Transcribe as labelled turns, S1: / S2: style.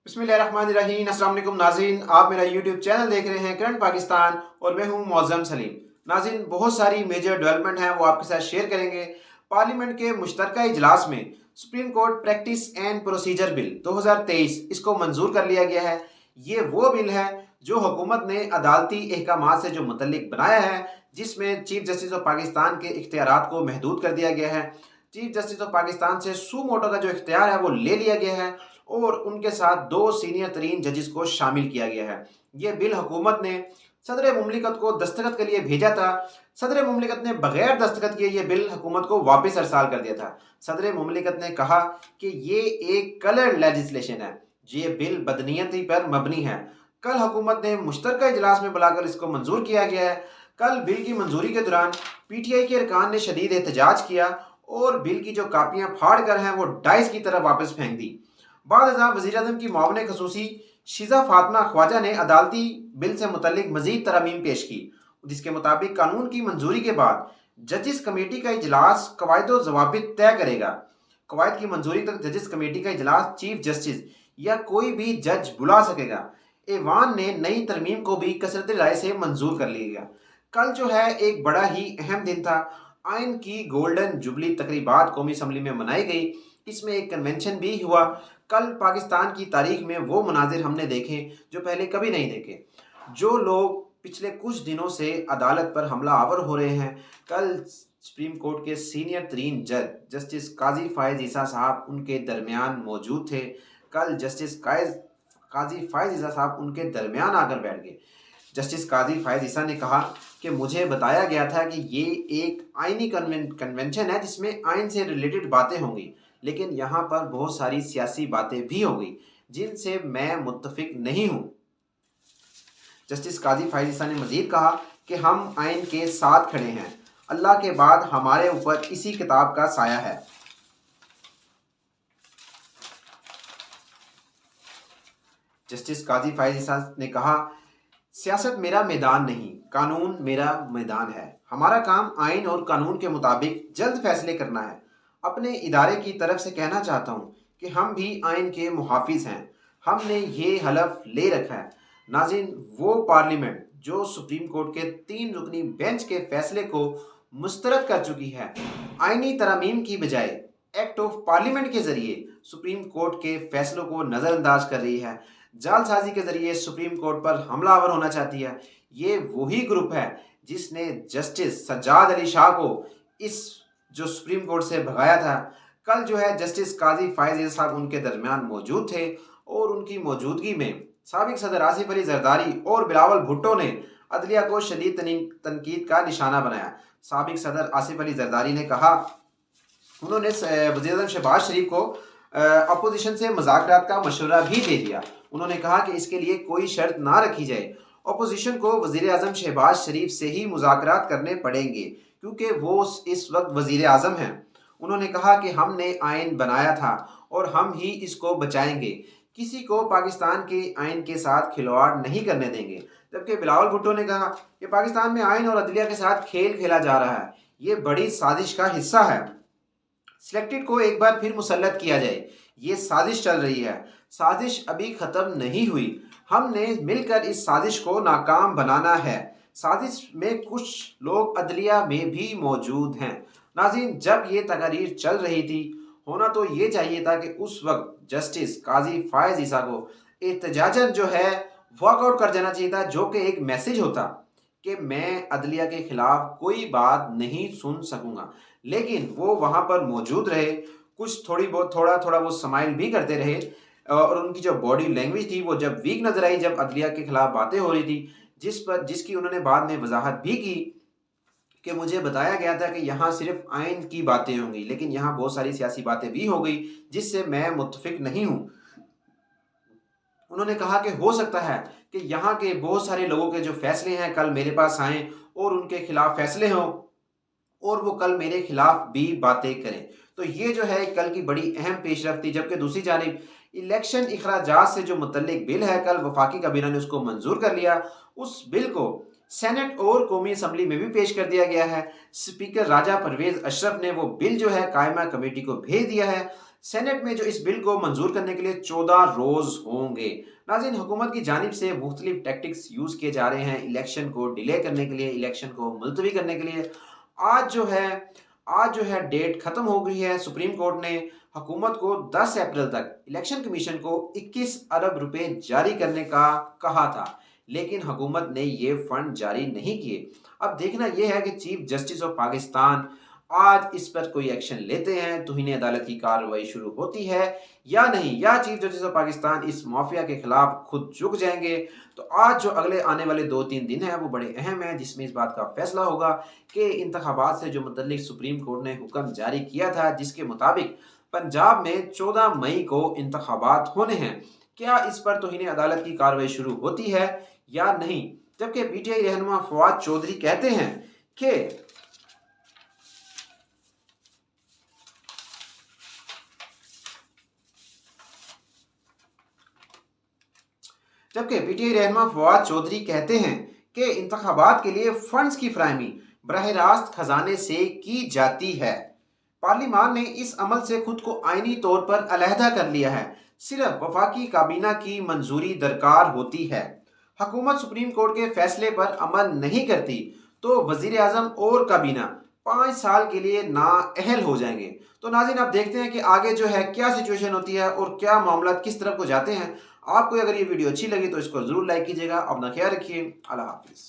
S1: बिस्मिल्लाहिर्रहमानिर्रहीम। अस्सलाम वालेकुम नाज़रीन, आप मेरा यूट्यूब चैनल देख रहे हैं करंट पाकिस्तान और मैं हूं मौज़म सलीम। नाज़रीन, बहुत सारी मेजर डेवलपमेंट हैं वो आपके साथ शेयर करेंगे। पार्लियामेंट के मुश्तरका इजलास में supreme court practice and procedure bill 2023 इसको मंजूर कर लिया गया है। ये वो बिल है जो हुकूमत ने अदालती अहकामात से जो मुतल्लिक बनाया है, जिसमें चीफ जस्टिस ऑफ पाकिस्तान के इख्तियारात को महदूद कर दिया गया है। चीफ जस्टिस ऑफ पाकिस्तान से सू मोटो का जो इख्तियार है वो ले लिया गया है और उनके साथ दो सीनियर तरीन जजेस को शामिल किया गया है। ये बिल हुकूमत ने सदर मुमलिकत को दस्तखत के लिए भेजा था। सदर मुमलिकत ने बगैर दस्तखत किए ये बिल हुकूमत को वापस अरसाल कर दिया था। सदर मुमलिकत ने कहा कि ये एक कलर लेजिस्लेशन है, ये बिल बदनीयती पर मबनी है। कल हुकूमत ने मुश्तरका इजलास में बुलाकर इसको मंजूर किया गया है। कल बिल की मंजूरी के दौरान पीटीआई के अरकान ने शदीद एहतजाज किया और बिल की जो कापियां फाड़ कर हैं वो डाइस की तरफ वापस फेंक दी। बाद वज़ीर-ए-आज़म की मुआविन खसूसी शिजा फातिमा ख्वाजा ने अदालती बिल से मुतल्लिक मजीद तरमीम पेश की, जिसके मुताबिक कानून की मंजूरी के बाद जजिस कमेटी का इजलास कवायद व ज़वाबित तय करेगा। कवायद की मंजूरी तक जजिस कमेटी का इजलास चीफ जस्टिस या कोई भी जज बुला सकेगा। ऐवान ने नई तरमीम को भी कसरत राय से मंजूर कर लिया। कल जो है एक बड़ा ही अहम दिन था। आइन की गोल्डन जुबली तकरीबात कौमी असम्बली में मनाई गई। इसमें एक कन्वेंशन भी हुआ। कल पाकिस्तान की तारीख में वो मनाजिर हमने देखे जो पहले कभी नहीं देखे। जो लोग पिछले कुछ दिनों से अदालत पर हमला आवर हो रहे हैं, कल सुप्रीम कोर्ट के सीनियर तरीन जज जस्टिस काजी फायज ईसा साहब उनके दरमियान मौजूद थे। कल जस्टिस काजी फायज ईसा साहब उनके दरमियान आकर बैठ गए। जस्टिस काजी फायज ईसा ने कहा कि मुझे बताया गया था कि ये एक आइनी कन्वेंशन है जिसमें आइन से रिलेटेड बातें होंगी, लेकिन यहाँ पर बहुत सारी सियासी बातें भी हो गई जिनसे मैं मुत्तफिक नहीं हूँ। जस्टिस काजी फायज ईसा ने मजीद कहा कि हम आइन के साथ खड़े हैं। अल्लाह के बाद हमारे ऊपर इसी किताब का साया है। जस्टिस काजी फायज ईसा ने कहा, सियासत मेरा मैदान नहीं, कानून मेरा मैदान है। हमारा काम आइन और कानून के मुताबिक जल्द फैसले करना है। अपने इदारे की तरफ से कहना चाहता हूँ कि हम भी आइन के मुहाफिज हैं। हमने ये हलफ ले रखा है। नाज़रीन, वो पार्लियामेंट जो सुप्रीम कोर्ट के 3 रुकनी बेंच के फैसले को मुस्तरद कर चुकी है, आइनी तरमीम की बजाय एक्ट ऑफ पार्लियामेंट के जरिए सुप्रीम कोर्ट के फैसलों को नज़रअंदाज कर रही है, जालसाजी के जरिए सुप्रीम कोर्ट पर हमलावर होना चाहती है। ये वही ग्रुप है जिसने जस्टिस सज्जाद अली शाह को इस जो सुप्रीम कोर्ट से भगाया था। कल जो है जस्टिस काजी फायज ईसा साहब उनके दरमियान मौजूद थे और उनकी मौजूदगी में साबिक सदर आसिफ अली जरदारी और बिलावल भुट्टो ने अदलिया को शदीद तनकीद का निशाना बनाया। साबिक सदर आसिफ अली जरदारी ने कहा, उन्होंने वज़ीर-ए-आज़म शहबाज शरीफ को अपोजिशन से मुज़ाकरात का मशवरा भी दे दिया। उन्होंने कहा कि इसके लिए कोई शर्त ना रखी जाए। अपोजिशन को वज़ीर-ए-आज़म शहबाज शरीफ से ही मुज़ाकरात करने पड़ेंगे क्योंकि वो इस वक्त वज़ीर-ए-आज़म हैं। उन्होंने कहा कि हमने आइन बनाया था और हम ही इसको बचाएंगे, किसी को पाकिस्तान के आइन के साथ खिलवाड़ नहीं करने देंगे। जबकि बिलावल भुट्टो ने कहा कि पाकिस्तान में आइन और अदलिया के साथ खेल खेला जा रहा है, ये बड़ी साजिश का हिस्सा है। सिलेक्टेड को एक बार फिर मुसल्लत किया जाए, ये साजिश चल रही है। साजिश अभी ख़त्म नहीं हुई। हमने मिलकर इस साजिश को नाकाम बनाना है। साजिश में कुछ लोग अदलिया में भी मौजूद हैं। नाज़रीन, जब ये तकरीर चल रही थी, होना तो ये चाहिए था कि उस वक्त जस्टिस काजी फायज ईसा को एहतजाजन जो है वॉकआउट कर जाना चाहिए था, जो कि एक मैसेज होता कि मैं अदलिया के खिलाफ कोई बात नहीं सुन सकूंगा। लेकिन वो वहाँ पर मौजूद रहे, कुछ थोड़ा थोड़ा वो स्माइल भी करते रहे और उनकी जो बॉडी लैंग्वेज थी वो जब वीक नजर आई, जब अदलिया के खिलाफ बातें हो रही थी, जिसकी उन्होंने बाद में वजाहत भी की कि मुझे बताया गया था कि यहाँ सिर्फ आइन की बातें होंगी, लेकिन यहाँ बहुत सारी सियासी बातें भी हो गई जिससे मैं मुत्तफिक नहीं हूँ। उन्होंने कहा कि हो सकता है कि यहाँ के बहुत सारे लोगों के जो फैसले हैं कल मेरे पास आएँ और उनके खिलाफ फैसले हों और वो कल मेरे खिलाफ भी बातें करें। तो ये जो है कल की बड़ी अहम पेशरफ्त थी। जबकि दूसरी जानिब इलेक्शन इखराजात से जो मुतल्लिक बिल है, कल वफाकी काबीना ने उसको मंजूर कर लिया। उस बिल को सेनेट और कौमी असम्बली में भी पेश कर दिया गया है। स्पीकर राजा परवेज अशरफ ने वो बिल जो है कायमा कमेटी को भेज दिया है। سینٹ میں جو اس بل کو منظور کرنے کے لیے 14 روز ہوں گے۔ ناظرین، حکومت کی جانب سے مختلف ٹیکٹکس یوز کیے جا رہے ہیں الیکشن کو ڈیلے کرنے کے لیے، الیکشن کو ملتوی کرنے کے لیے۔ آج جو ہے ڈیٹ ختم ہو گئی ہے۔ سپریم کورٹ نے حکومت کو 10 اپریل تک الیکشن کمیشن کو 21 ارب روپے جاری کرنے کا کہا تھا، لیکن حکومت نے یہ فنڈ جاری نہیں کیے۔ اب دیکھنا یہ ہے کہ چیف جسٹس آف پاکستان آج اس پر کوئی ایکشن لیتے ہیں، توہین عدالت کی کارروائی شروع ہوتی ہے یا نہیں، یا چیف جسٹس آف پاکستان اس مافیا کے خلاف خود جھک جائیں گے۔ تو آج جو اگلے آنے والے 2-3 دن ہیں وہ بڑے اہم ہیں، جس میں اس بات کا فیصلہ ہوگا کہ انتخابات سے جو متعلق سپریم کورٹ نے حکم جاری کیا تھا، جس کے مطابق پنجاب میں 14 مئی کو انتخابات ہونے ہیں، کیا اس پر توہین عدالت کی کارروائی شروع ہوتی ہے یا نہیں۔ جبکہ پی ٹی آئی رہنما فواد چودھری کہتے ہیں کہ انتخابات کے لیے فنڈز کی فراہمی براہ راست خزانے سے کی جاتی ہے۔ پارلیمان نے اس عمل سے خود کو آئینی طور پر علیحدہ کر لیا ہے، صرف وفاقی کابینہ کی منظوری درکار ہوتی ہے۔ حکومت سپریم کورٹ کے فیصلے پر عمل نہیں کرتی تو وزیر اعظم اور کابینہ 5 سال کے لیے نااہل ہو جائیں گے۔ تو ناظرین، آپ دیکھتے ہیں کہ آگے جو ہے کیا سچویشن ہوتی ہے اور کیا معاملات کس طرف کو جاتے ہیں۔ آپ کو اگر یہ ویڈیو اچھی لگی تو اس کو ضرور لائک کیجیے گا۔ اپنا خیال رکھیے۔ اللہ حافظ۔